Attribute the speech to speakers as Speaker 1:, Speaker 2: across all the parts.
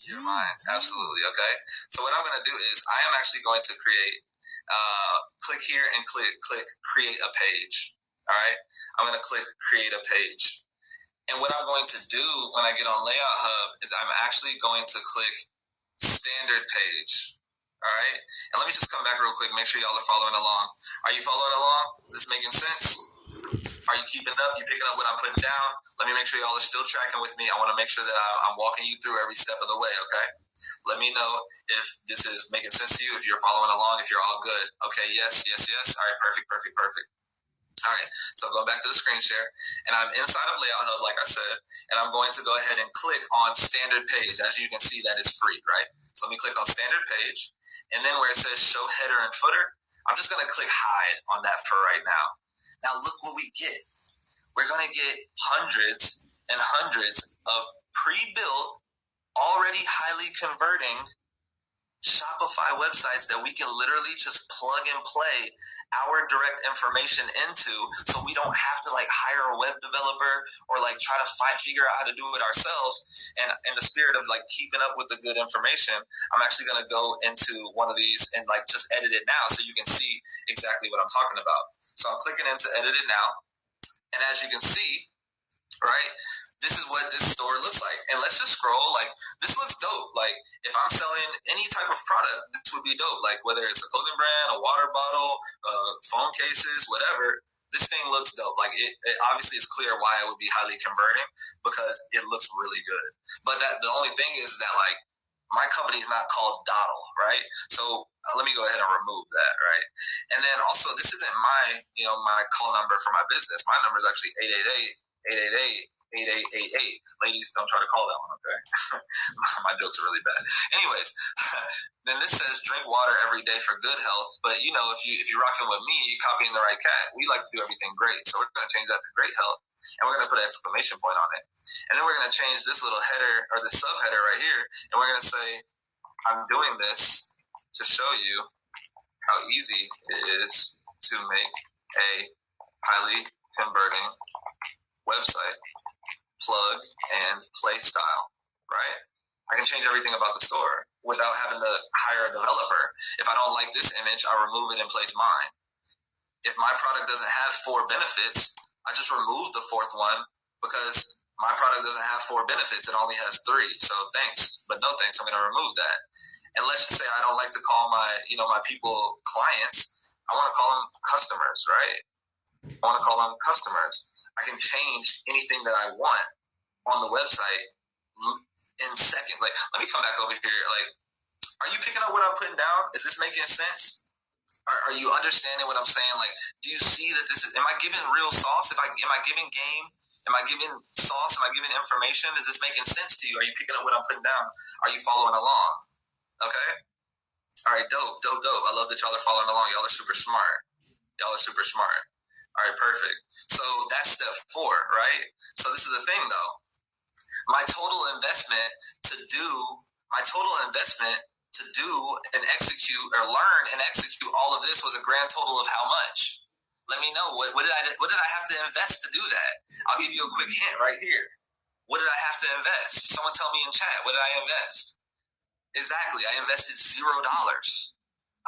Speaker 1: Your mind, absolutely. Okay. So what I'm going to do is I am actually going to create, click here and click create a page. All right. I'm going to click create a page. And what I'm going to do when I get on Layout Hub is I'm actually going to click standard page. All right. And let me just come back real quick. Make sure y'all are following along. Are you following along? Is this making sense? Are you keeping up? You picking up what I'm putting down? Let me make sure y'all are still tracking with me. I want to make sure that I'm walking you through every step of the way, okay? Let me know if this is making sense to you, if you're following along, if you're all good. Okay, yes. All right, perfect. All right, so going back to the screen share, and I'm inside of Layout Hub, like I said, and I'm going to go ahead and click on standard page. As you can see, that is free, right? So let me click on standard page, and then where it says show header and footer, I'm just going to click hide on that for right now. Now look what we get. We're going to get hundreds and hundreds of pre-built, already highly converting Shopify websites that we can literally just plug and play our direct information into, so we don't have to like hire a web developer or like try to figure out how to do it ourselves. And in the spirit of like keeping up with the good information, I'm actually going to go into one of these and like just edit it now so you can see exactly what I'm talking about. So I'm clicking into edit it now. And as you can see, right, this is what this store looks like. And let's just scroll. Like, this looks dope. Like, if I'm selling any type of product, this would be dope. Like, whether it's a clothing brand, a water bottle, phone cases, whatever, this thing looks dope. Like, it obviously is clear why it would be highly converting, because it looks really good. But the only thing is that, like, my company is not called Dottle, right? So let me go ahead and remove that, right? And then also, this isn't my call number for my business. My number is actually 888-8888. Ladies, don't try to call that one, okay? My jokes are really bad. Anyways, then this says drink water every day for good health. But if you're rocking with me, you're copying the right cat. We like to do everything great, so we're going to change that to great health, and we're going to put an exclamation point on it. And then we're going to change this little header or the subheader right here, and we're going to say, I'm doing this to show you how easy it is to make a highly converting website plug and play style, right? I can change everything about the store without having to hire a developer. If I don't like this image, I remove it and place mine. If my product doesn't have 4 benefits, I just remove the 4th one, because my product doesn't have 4 benefits. It only has 3. So thanks, but no thanks. I'm going to remove that. And let's just say I don't like to call my people clients. I want to call them customers, right? I want to call them customers. I can change anything that I want on the website in seconds. Like, let me come back over here. Like, are you picking up what I'm putting down? Is this making sense? Are you understanding what I'm saying? Like, do you see that this is, am I giving real sauce? Am I giving game? Am I giving sauce? Am I giving information? Is this making sense to you? Are you picking up what I'm putting down? Are you following along? Okay. All right. Dope. I love that y'all are following along. Y'all are super smart. All right, perfect. So that's step 4, right? So this is the thing, though. My total investment to do and execute or learn and execute all of this was a grand total of how much? Let me know. What did I have to invest to do that? I'll give you a quick hint right here. What did I have to invest? Someone tell me in chat. What did I invest? Exactly. I invested $0.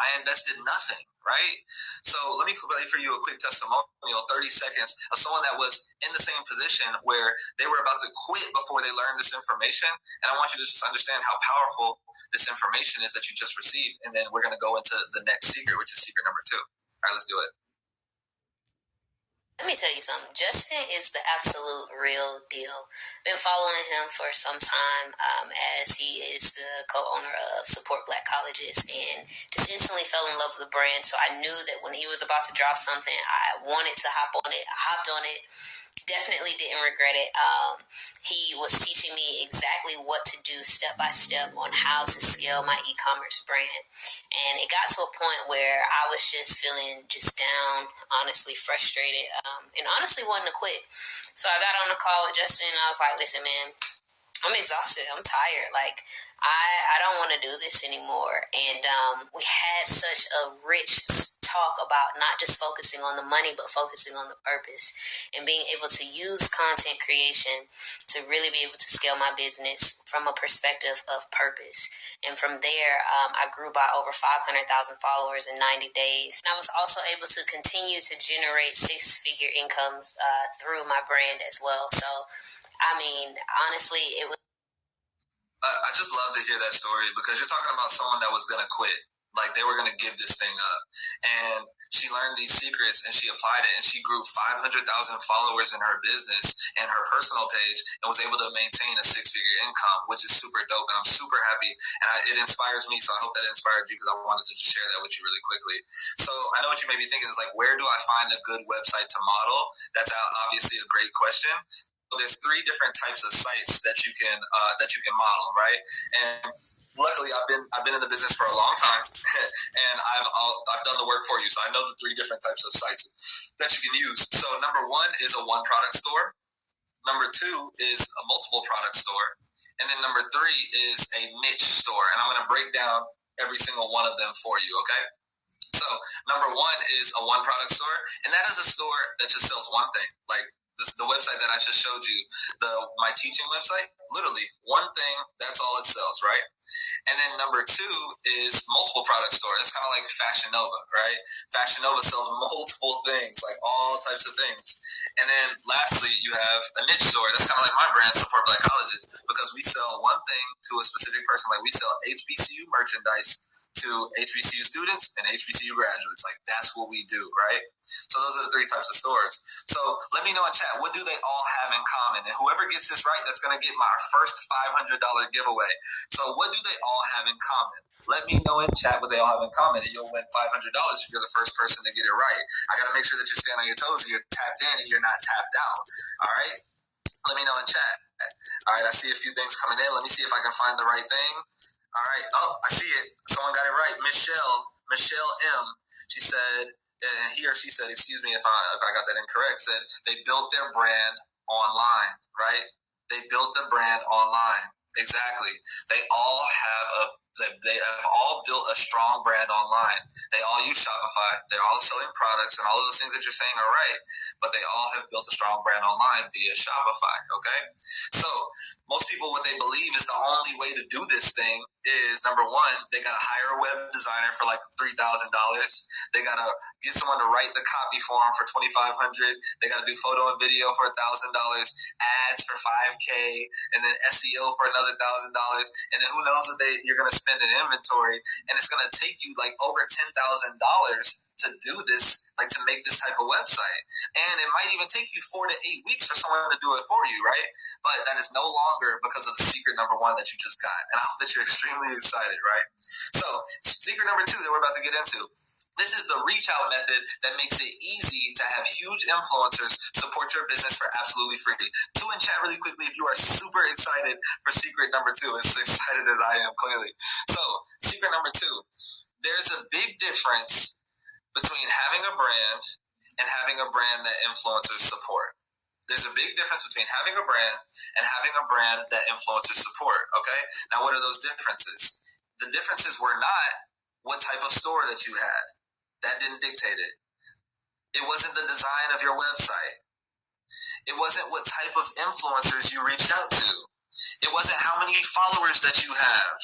Speaker 1: I invested nothing, right? So let me play for you a quick testimonial, 30 seconds, of someone that was in the same position where they were about to quit before they learned this information. And I want you to just understand how powerful this information is that you just received. And then we're going to go into the next secret, which is secret number 2. All right, let's do it.
Speaker 2: Let me tell you something. Justin is the absolute real deal. Been following him for some time, as he is the co-owner of Support Black Colleges, and just instantly fell in love with the brand. So I knew that when he was about to drop something, I wanted to hop on it. I hopped on it. Definitely didn't regret it. He was teaching me exactly what to do step by step on how to scale my e-commerce brand. And it got to a point where I was just feeling just down, honestly frustrated, and honestly wanting to quit. So I got on a call with Justin, and I was like, listen, man, I'm exhausted. I'm tired. Like, I don't want to do this anymore. And we had such a rich talk about not just focusing on the money, but focusing on the purpose and being able to use content creation to really be able to scale my business from a perspective of purpose. And from there, I grew by over 500,000 followers in 90 days. And I was also able to continue to generate six-figure incomes through my brand as well. So, I mean, honestly, it was.
Speaker 1: I just love to hear that story because you're talking about someone that was going to quit. Like they were going to give this thing up. And she learned these secrets and she applied it and she grew 500,000 followers in her business and her personal page and was able to maintain a six-figure income, which is super dope. And I'm super happy. And it inspires me. So I hope that inspired you because I wanted to just share that with you really quickly. So I know what you may be thinking is like, where do I find a good website to model? That's obviously a great question. There's three different types of sites that you can model, right? And luckily, I've been in the business for a long time, and I've done the work for you, so I know the three different types of sites that you can use. So number one is a one product store. Number two is a multiple product store, and then number three is a niche store. And I'm going to break down every single one of them for you. Okay. So number one is a one product store, and that is a store that just sells one thing, like the website that I just showed you, my teaching website, literally one thing, that's all it sells, right? And then number two is multiple product store. It's kind of like Fashion Nova, right? Fashion Nova sells multiple things, like all types of things. And then lastly, you have a niche store. That's kind of like my brand, Support Black Colleges, because we sell one thing to a specific person. Like we sell HBCU merchandise to HBCU students and HBCU graduates. Like that's what we do, right? So those are the three types of stores. So let me know in chat, what do they all have in common? And whoever gets this right, that's going to get my first $500 giveaway. So what do they all have in common? Let me know in chat what they all have in common, and you'll win $500 if you're the first person to get it right. I got to make sure that you stand on your toes and you're tapped in and you're not tapped out. All right? Let me know in chat. All right, I see a few things coming in. Let me see if I can find the right thing. All right. Oh, I see it. Someone got it right. Michelle M. She said, and he or she said, excuse me if I got that incorrect, said they built their brand online, right? They built the brand online. Exactly. They have all built a strong brand online. They all use Shopify. They're all selling products, and all of those things that you're saying are right, but they all have built a strong brand online via Shopify, okay? So most people, what they believe is the only way to do this thing is, number one, they got to hire a web designer for like $3,000. They got to get someone to write the copy for them for $2,500. They got to do photo and video for $1,000, ads for $5,000, and then SEO for another $1,000. And then who knows what you're going to spend in inventory. And it's going to take you like over $10,000 to do this, like to make this type of website. And it might even take you 4 to 8 weeks for someone to do it for you, right? But that is no longer because of the secret number one that you just got. And I hope that you're extremely excited, right? So secret number two that we're about to get into. This is the reach out method that makes it easy to have huge influencers support your business for absolutely free. Two in chat really quickly if you are super excited for secret number two, as excited as I am clearly. So secret number two, there's a big difference between having a brand and having a brand that influencers support. There's a big difference between having a brand and having a brand that influencers support, okay? Now, what are those differences? The differences were not what type of store that you had. That didn't dictate it. It wasn't the design of your website. It wasn't what type of influencers you reached out to. It wasn't how many followers that you have.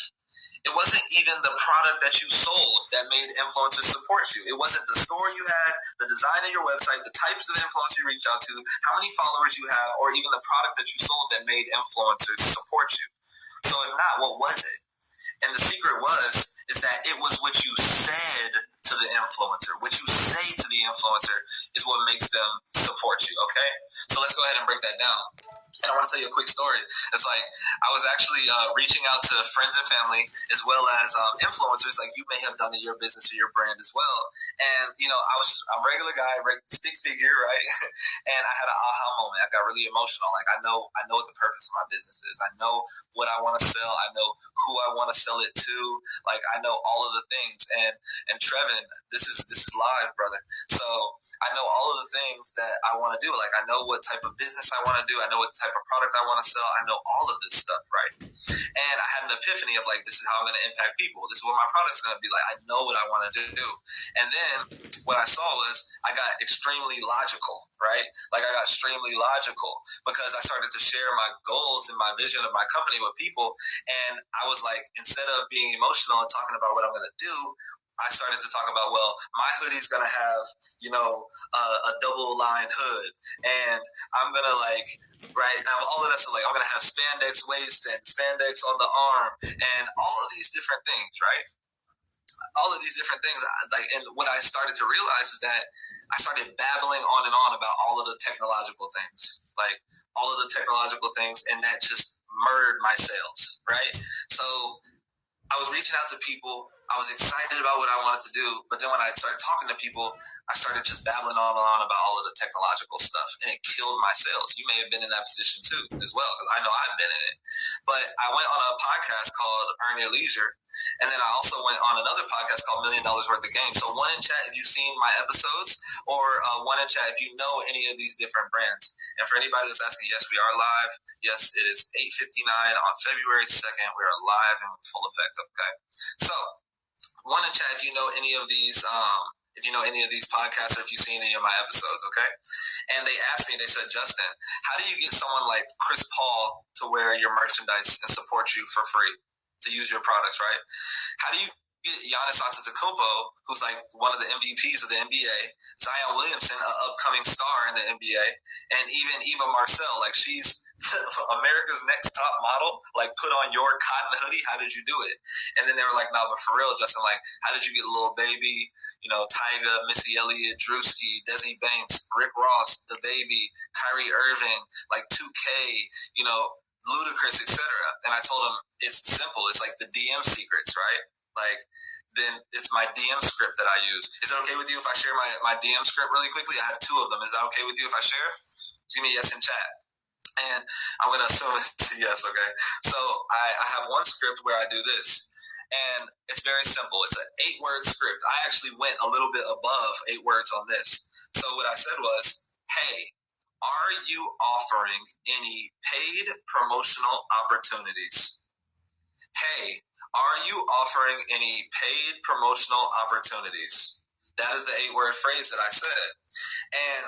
Speaker 1: It wasn't even the product that you sold that made influencers support you. It wasn't the store you had, the design of your website, the types of influencers you reached out to, how many followers you have, or even the product that you sold that made influencers support you. So if not, what was it? And the secret is that it was what you said to the influencer. What you say to the influencer is what makes them support you, okay? So let's go ahead and break that down. And I want to tell you a quick story. It's like I was actually reaching out to friends and family as well as influencers like you may have done in your business or your brand as well. And, you know, I'm a regular guy, stick figure, right? And I had an aha moment. I got really emotional. Like I know what the purpose of my business is. I know what I want to sell. I know who I want to sell it to. Like, I know all of the things. And Trevin, this is live, brother. So I know all of the things that I want to do. Like, I know what type of business I want to do. I know what type of product I want to sell. I know all of this stuff, right? And I had an epiphany of like, this is how I'm going to impact people. This is what my product's going to be like. I know what I want to do. And then what I saw was I got extremely logical, right? Like, I got extremely logical because I started to share my goals and my vision of my company with people. And I was like, instead of being emotional and talking about what I'm going to do, I started to talk about, well, my hoodie's going to have, a double-lined hood. And I'm going to right now, all of that stuff, like, I'm going to have spandex waist and spandex on the arm and all of these different things, right? All of these different things. And what I started to realize is that I started babbling on and on about all of the technological things, like all of the technological things, and that just murdered my sales, right? So I was reaching out to people. I was excited about what I wanted to do, but then when I started talking to people, I started just babbling on and on about all of the technological stuff, and it killed my sales. You may have been in that position too, as well, because I know I've been in it. But I went on a podcast called Earn Your Leisure, and then I also went on another podcast called $1 Million Worth of Game. So one in chat if you've seen my episodes, or one in chat if you know any of these different brands. And for anybody that's asking, yes, we are live. Yes, it is 8:59 on February 2nd. We are live in full effect, okay? So one in chat if you know any of these podcasts, or if you've seen any of my episodes, okay? And they asked me, they said, Justin, how do you get someone like Chris Paul to wear your merchandise and support you for free to use your products, right? How do you get Giannis Antetokounmpo, who's like one of the MVPs of the NBA, Zion Williamson, an upcoming star in the NBA, and even Eva Marcel, like, she's America's Next Top Model, like, put on your cotton hoodie? How did you do it? And then they were like, no, but for real, Justin, like, how did you get Lil Baby, Tyga, Missy Elliott, Drewski, Desi Banks, Rick Ross, The Baby, Kyrie Irving, like 2K, Ludacris, etc. And I told him, it's simple. It's like the DM secrets, right? Like, then it's my DM script that I use. Is it okay with you if I share my DM script really quickly? I have 2 of them. Is that okay with you if I share? Give me a yes in chat. And I'm going to assume it's a yes, okay? So I have one script where I do this. And it's very simple. It's an 8-word script. I actually went a little bit above 8 words on this. So what I said was, hey, are you offering any paid promotional opportunities? Hey, are you offering any paid promotional opportunities? That is the 8-word phrase that I said. And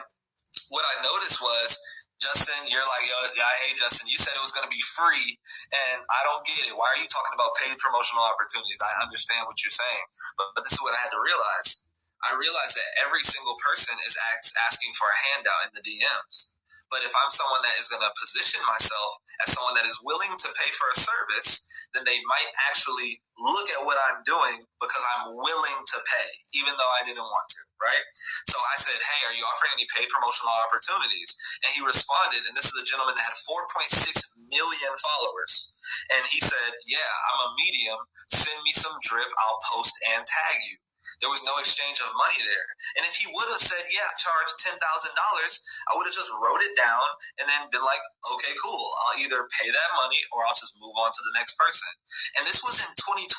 Speaker 1: what I noticed was, Justin, you're like, hey, Justin, you said it was going to be free, and I don't get it. Why are you talking about paid promotional opportunities? I understand what you're saying, but this is what I had to realize. I realized that every single person is asking for a handout in the DMs. But if I'm someone that is going to position myself as someone that is willing to pay for a service, then they might actually look at what I'm doing because I'm willing to pay, even though I didn't want to, right? So I said, hey, are you offering any paid promotional opportunities? And he responded, and this is a gentleman that had 4.6 million followers. And he said, yeah, I'm a medium. Send me some drip. I'll post and tag you. There was no exchange of money there. And if he would have said, yeah, charge $10,000, I would have just wrote it down and then been like, okay, cool. I'll either pay that money or I'll just move on to the next person. And this was in 2020.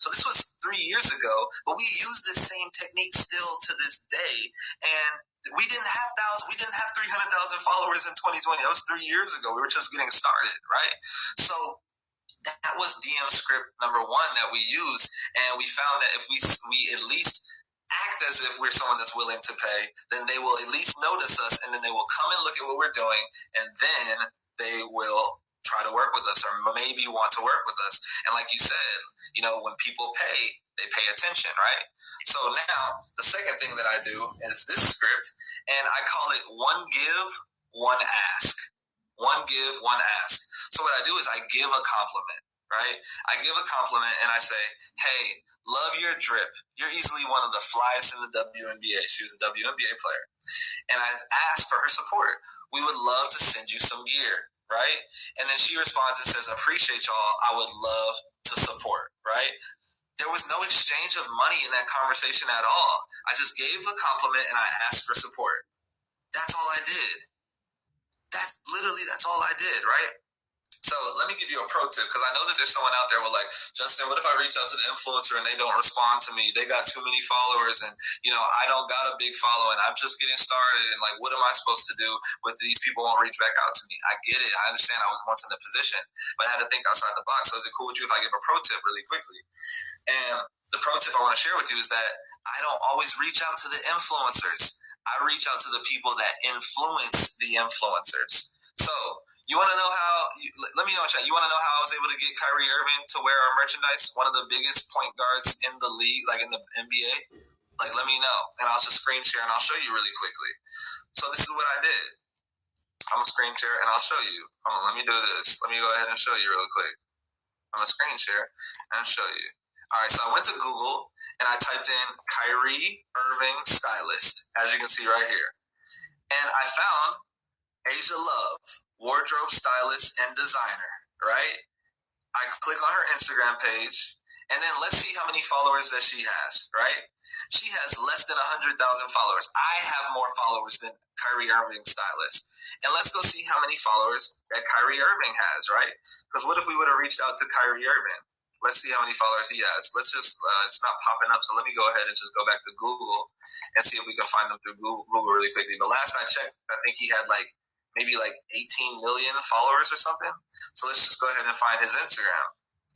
Speaker 1: So this was 3 years ago, but we use the same technique still to this day. And we didn't have 300,000 followers in 2020. That was 3 years ago. We were just getting started, right? So that was DM script number 1 that we used, and we found that if we at least act as if we're someone that's willing to pay, then they will at least notice us, and then they will come and look at what we're doing, and then they will try to work with us or maybe want to work with us. And like you said, when people pay, they pay attention, right? So now the second thing that I do is this script, and I call it one give, one ask. One give, one ask. So what I do is I give a compliment, right? I give a compliment and I say, hey, love your drip. You're easily one of the flyest in the WNBA. She was a WNBA player. And I ask for her support. We would love to send you some gear, right? And then she responds and says, appreciate y'all. I would love to support, right? There was no exchange of money in that conversation at all. I just gave a compliment and I asked for support. That's all I did. That's all I did, right? So let me give you a pro tip, because I know that there's someone out there with like, Justin, what if I reach out to the influencer and they don't respond to me? They got too many followers and, I don't got a big following. I'm just getting started. And like, what am I supposed to do with these people won't reach back out to me? I get it. I understand I was once in a position, but I had to think outside the box. So is it cool with you if I give a pro tip really quickly? And the pro tip I want to share with you is that I don't always reach out to the influencers. I reach out to the people that influence the influencers. So you want to know how? Let me know in chat. You want to know how I was able to get Kyrie Irving to wear our merchandise? One of the biggest point guards in the league, like in the NBA. Like, let me know, and I'll just screen share and I'll show you really quickly. So this is what I did. I'm gonna screen share and I'll show you. Hold on, let me do this. Let me go ahead and show you really quick. I'm gonna screen share and show you. All right, so I went to Google and I typed in Kyrie Irving stylist, as you can see right here, and I found Asia Love, wardrobe stylist and designer, right? I click on her Instagram page, and then let's see how many followers that she has, right? She has less than 100,000 followers. I have more followers than Kyrie Irving stylist. And let's go see how many followers that Kyrie Irving has, right? Because what if we would have reached out to Kyrie Irving? Let's see how many followers he has. Let's just, it's not popping up, so let me go ahead and just go back to Google and see if we can find him through Google really quickly. But last I checked, I think he had maybe 18 million followers or something. So let's just go ahead and find his Instagram.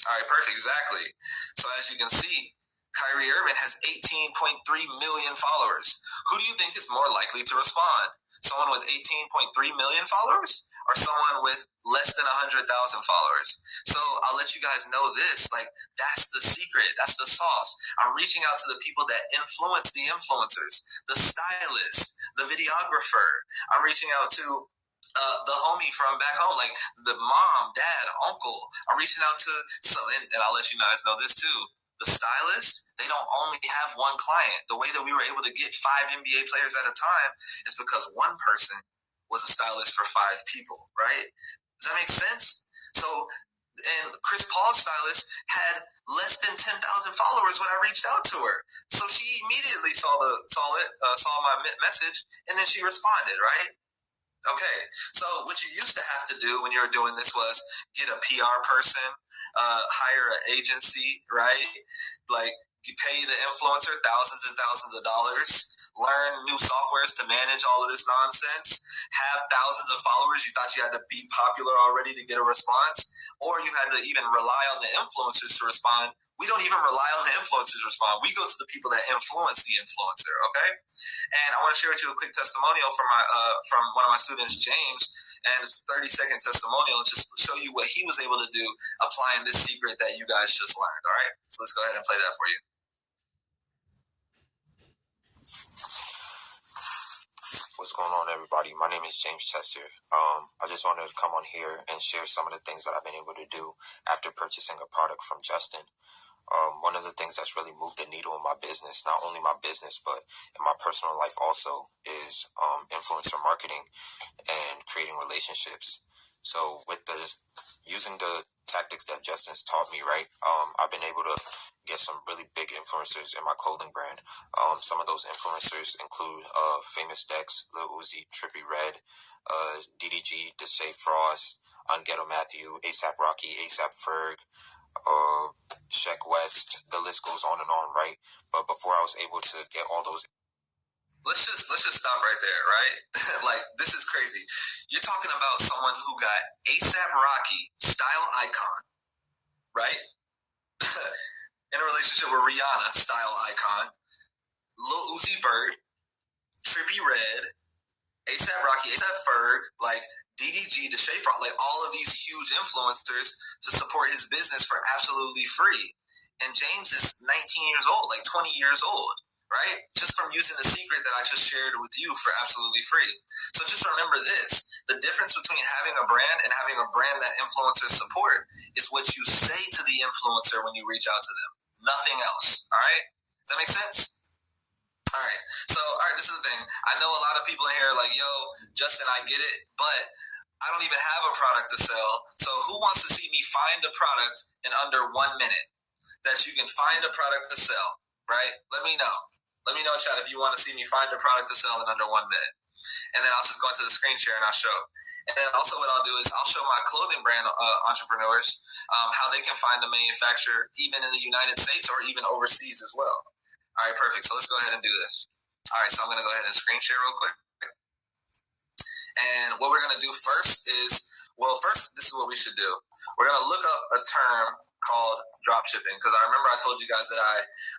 Speaker 1: All right, perfect, exactly. So as you can see, Kyrie Irving has 18.3 million followers. Who do you think is more likely to respond? Someone with 18.3 million followers or someone with less than 100,000 followers? So I'll let you guys know this, that's the secret, that's the sauce. I'm reaching out to the people that influence the influencers, the stylist, the videographer. I'm reaching out to the homie from back home, like the mom, dad, uncle. I'm reaching out to, and I'll let you guys know this too. The stylist, they don't only have one client. The way that we were able to get 5 NBA players at a time is because one person was a stylist for 5 people, right? Does that make sense? So, and Chris Paul's stylist had less than 10,000 followers when I reached out to her. So she immediately saw my message, and then she responded, right? Okay, so what you used to have to do when you were doing this was get a PR person, hire an agency, right? Like, you pay the influencer thousands and thousands of dollars, learn new softwares to manage all of this nonsense, have thousands of followers. You thought you had to be popular already to get a response, or you had to even rely on the influencers to respond. We don't even rely on the influencers to respond. We go to the people that influence the influencer, okay? And I want to share with you a quick testimonial from one of my students, James, and it's a 30-second testimonial just to show you what he was able to do applying this secret that you guys just learned, all right? So let's go ahead and play that for you.
Speaker 3: What's going on, everybody? My name is James Chester. I just wanted to come on here and share some of the things that I've been able to do after purchasing a product from Justin. One of the things that's really moved the needle in my business, not only my business, but in my personal life also, is influencer marketing and creating relationships. So with using the tactics that Justin's taught me, right, I've been able to get some really big influencers in my clothing brand. Some of those influencers include Famous Dex, Lil Uzi, Trippie Redd, DDG, Deshae Frost, Unghetto Matthew, ASAP Rocky, ASAP Ferg, Sheck West. The list goes on and on, right? But before I was able to get all those,
Speaker 1: let's just stop right there, right? Like, this is crazy. You're talking about someone who got ASAP Rocky, style icon, right? In a relationship with Rihanna, style icon, Lil Uzi Vert, Trippie Redd, ASAP Rocky, ASAP Ferg, like DDG, Deshae Frost, like all of these huge influencers to support his business for absolutely free. And James is 19 years old, like 20 years old, right? Just from using the secret that I just shared with you for absolutely free. So just remember this. The difference between having a brand and having a brand that influencers support is what you say to the influencer when you reach out to them. Nothing else, all right? Does that make sense? All right, so, this is the thing. I know a lot of people in here are like, yo, Justin, I get it, but I don't even have a product to sell. So who wants to see me find a product in under 1 minute that you can find a product to sell, right? Let me know. Let me know, chat, if you want to see me find a product to sell in under 1 minute. And then I'll just go into the screen share and I'll show. And then also what I'll do is I'll show my clothing brand entrepreneurs how they can find a manufacturer even in the United States or even overseas as well. All right, perfect. So let's go ahead and do this. All right, so I'm going to go ahead and screen share real quick. And what we're going to do first is, well, first, this is what we should do. We're going to look up a term called drop shipping, because I remember I told you guys that I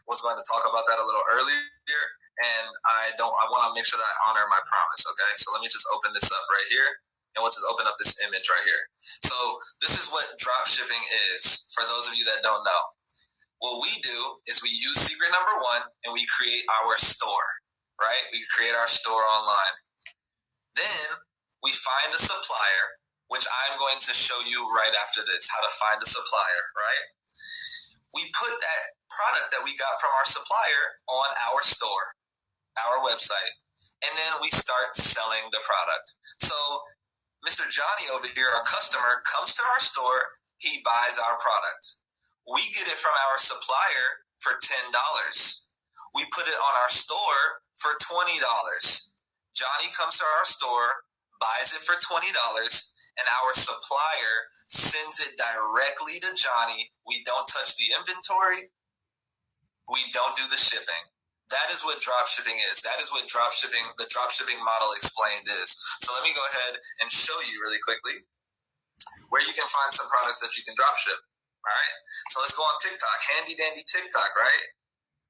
Speaker 1: was going to talk about that a little earlier, and I want to make sure that I honor my promise, okay? So let me just open this up right here, and we'll just open up this image right here. So this is what drop shipping is, for those of you that don't know. What we do is we use secret number one, and we create our store, right? We create our store online. Then we find a supplier, which I'm going to show you right after this, how to find a supplier, right? We put that product that we got from our supplier on our store, our website, and then we start selling the product. So Mr. Johnny over here, our customer, comes to our store, he buys our product. We get it from our supplier for $10. We put it on our store for $20. Johnny comes to our store, buys it for $20, and our supplier sends it directly to Johnny. We don't touch the inventory. We don't do the shipping. That is what drop shipping is. That is what the drop shipping model explained is. So let me go ahead and show you really quickly where you can find some products that you can drop ship. All right. So let's go on TikTok. Handy dandy TikTok, right?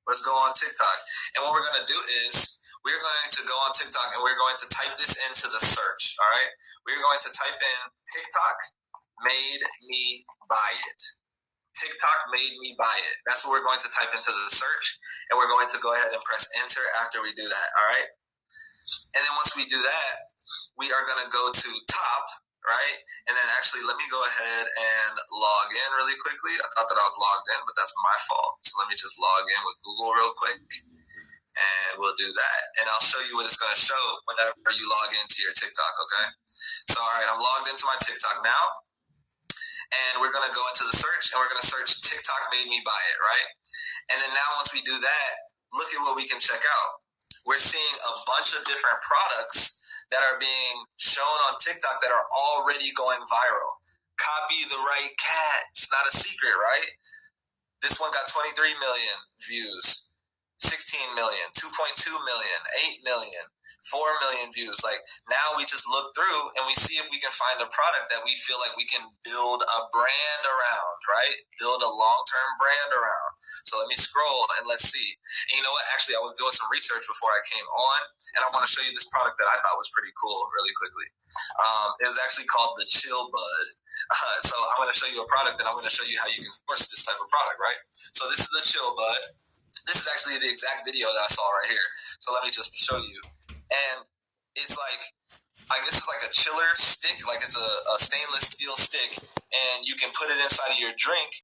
Speaker 1: Let's go on TikTok. And what we're going to do is we're going to go on TikTok and we're going to type this into the search, all right? We're going to type in TikTok made me buy it. TikTok made me buy it. That's what we're going to type into the search, and we're going to go ahead and press enter after we do that, all right? And then once we do that, we are going to go to top, right? And then actually, let me go ahead and log in really quickly. I thought that I was logged in, but that's my fault. So let me just log in with Google real quick. And we'll do that. And I'll show you what it's going to show whenever you log into your TikTok, okay? So, all right, I'm logged into my TikTok now. And we're going to go into the search, and we're going to search TikTok made me buy it, right? And then now once we do that, look at what we can check out. We're seeing a bunch of different products that are being shown on TikTok that are already going viral. Copy the right cat. It's not a secret, right? This one got 23 million views. 16 million, 2.2 million, 8 million, 4 million views. Like, now we just look through and we see if we can find a product that we feel like we can build a brand around, right? Build a long-term brand around. So let me scroll and let's see. And you know what? Actually, I was doing some research before I came on, and I want to show you this product that I thought was pretty cool really quickly. It was actually called the Chill Bud. So I'm going to show you a product, and I'm going to show you how you can source this type of product, right? So this is the Chill Bud. This is actually the exact video that I saw right here. So let me just show you. And it's like, I guess it's like a chiller stick, like it's a stainless steel stick, and you can put it inside of your drink,